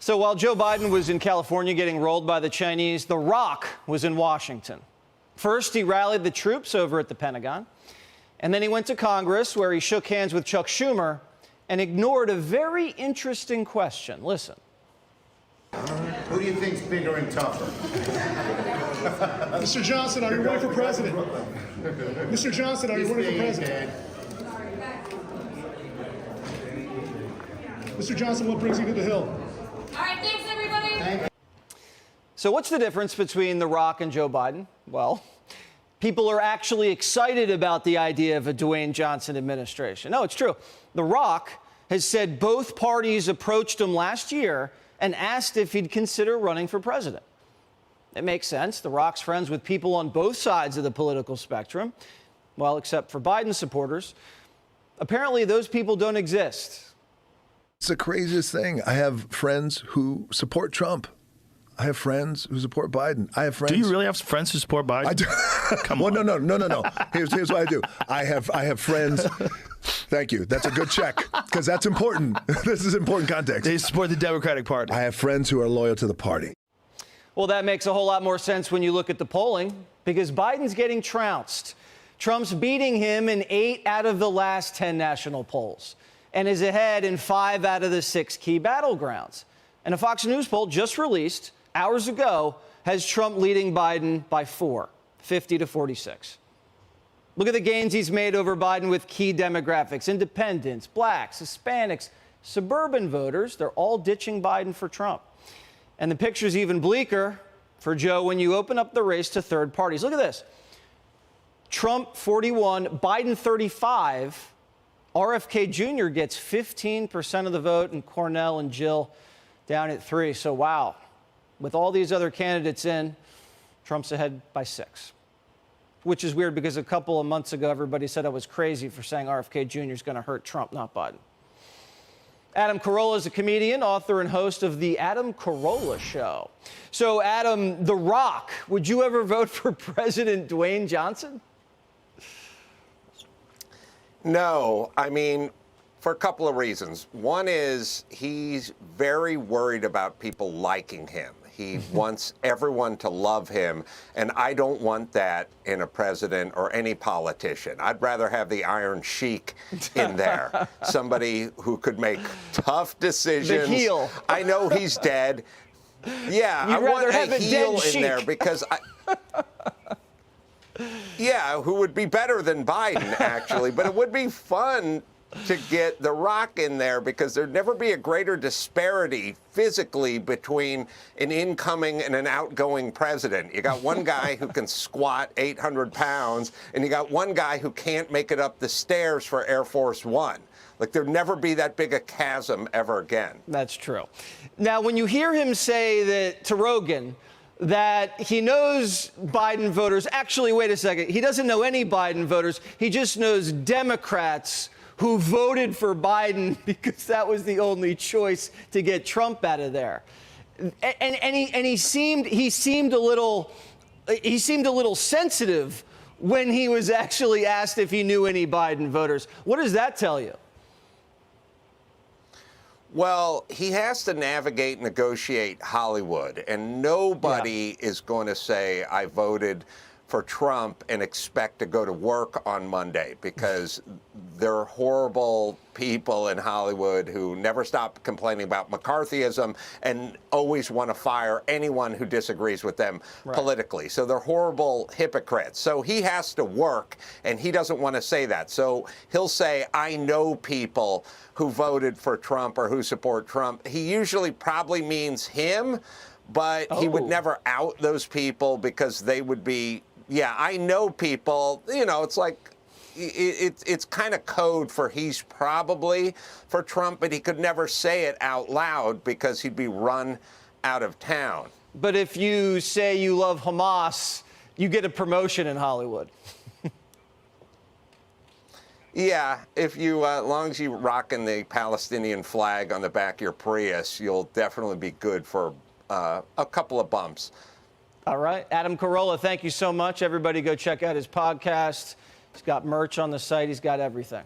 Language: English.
So while Joe Biden was in California getting rolled by the Chinese, The Rock was in Washington. First, he rallied the troops over at the Pentagon, and then he went to Congress, where he shook hands with Chuck Schumer and ignored a very interesting question. Listen. Who do you think's bigger and tougher? Mr. Johnson, are you running for president? Mr. Johnson, are you running for president? Mr. Johnson, what brings you to the Hill? All right, thanks, everybody. So what's the difference between The Rock and Joe Biden? Well, people are actually excited about the idea of a Dwayne Johnson administration. No, it's true. The Rock has said both parties approached him last year and asked if he'd consider running for president. It makes sense. The Rock's friends with people on both sides of the political spectrum, well, except for Biden supporters. Apparently, those people don't exist. It's the craziest thing. I have friends who support Trump. I have friends who support Biden. I have friends. Do you really have friends who support Biden? I do. Come on. on. No. Here's what I do. I have friends. Thank you. That's a good check, because that's important. This is important context. They support the Democratic Party. I have friends who are loyal to the party. Well, that makes a whole lot more sense when you look at the polling, because Biden's getting trounced. Trump's beating him in 8 out of the last 10 national polls and is ahead in 5 out of the 6 key battlegrounds. And a Fox News poll just released hours ago has Trump leading Biden by 4, 50 to 46. Look at the gains he's made over Biden with key demographics: independents, blacks, Hispanics, suburban voters. They're all ditching Biden for Trump. And the picture's even bleaker for Joe when you open up the race to third parties. Look at this. Trump 41, Biden 35. RFK Jr. gets 15% of the vote, and Cornell and Jill down at 3. So, wow, with all these other candidates in, Trump's ahead by 6, which is weird because a couple of months ago, everybody said I was crazy for saying RFK Jr. is going to hurt Trump, not Biden. Adam Carolla is a comedian, author, and host of The Adam Carolla Show. So, Adam, The Rock, would you ever vote for President Dwayne Johnson? No, I mean, for a couple of reasons. One is he's very worried about people liking him. He wants everyone to love him, and I don't want that in a president or any politician. I'd rather have the Iron Sheik in there, somebody who could make tough decisions. The heel. I know he's dead. Yeah, I want a heel in there because yeah, who would be better than Biden, actually. But it would be fun to get The Rock in there, because there'd never be a greater disparity physically between an incoming and an outgoing president. You got one guy who can squat 800 pounds, and you got one guy who can't make it up the stairs for Air Force One. Like, there'd never be that big a chasm ever again. That's true. Now, when you hear him say that to Rogan, that he knows Biden voters. Actually, wait a second. He doesn't know any Biden voters. He just knows Democrats who voted for Biden because that was the only choice to get Trump out of there. And he seemed a little sensitive when he was actually asked if he knew any Biden voters. What does that tell you? Well, he has to navigate, negotiate Hollywood, and nobody is going to say, I voted for Trump and expect to go to work on Monday, because there are horrible people in Hollywood who never stop complaining about McCarthyism and always want to fire anyone who disagrees with them politically. So they're horrible hypocrites. So he has to work, and he doesn't want to say that. So he'll say, I know people who voted for Trump or who support Trump. He usually probably means him, but he would never out those people, because they would be, yeah, I know people. You know, it's like, it's kind of code for he's probably for Trump, but he could never say it out loud because he'd be run out of town. But if you say you love Hamas, you get a promotion in Hollywood. Yeah, if you, as long as you rocking the Palestinian flag on the back of your Prius, you'll definitely be good for a couple of bumps. All right. Adam Carolla, thank you so much. Everybody go check out his podcast. He's got merch on the site. He's got everything.